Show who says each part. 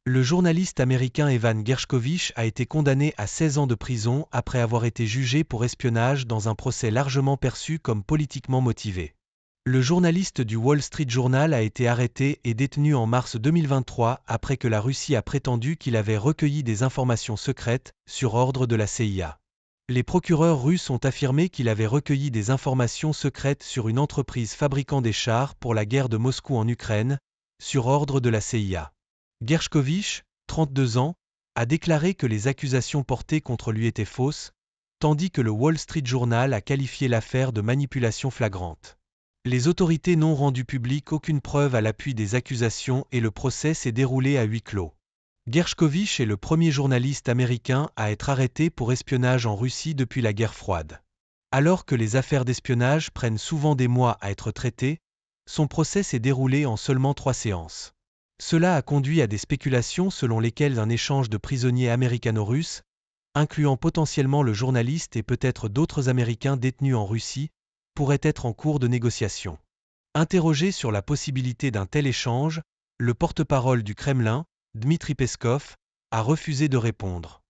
Speaker 1: Le journaliste américain Evan Gershkovich a été condamné à 16 ans de prison après avoir été jugé pour espionnage dans un procès largement perçu comme politiquement motivé. Le journaliste du Wall Street Journal a été arrêté et détenu en mars 2023 après que la Russie a prétendu qu'il avait recueilli des informations secrètes sur ordre de la CIA. Les procureurs russes ont affirmé qu'il avait recueilli des informations secrètes sur une entreprise fabriquant des chars pour la guerre de Moscou en Ukraine, sur ordre de la CIA. Gershkovich, 32 ans, a déclaré que les accusations portées contre lui étaient fausses, tandis que le Wall Street Journal a qualifié l'affaire de manipulation flagrante. Les autorités n'ont rendu publique aucune preuve à l'appui des accusations et le procès s'est déroulé à huis clos. Gershkovich est le premier journaliste américain à être arrêté pour espionnage en Russie depuis la guerre froide. Alors que les affaires d'espionnage prennent souvent des mois à être traitées, son procès s'est déroulé en seulement 3 séances. Cela a conduit à des spéculations selon lesquelles un échange de prisonniers américano-russes, incluant potentiellement le journaliste et peut-être d'autres Américains détenus en Russie, pourrait être en cours de négociation. Interrogé sur la possibilité d'un tel échange, le porte-parole du Kremlin, Dmitri Peskov, a refusé de répondre.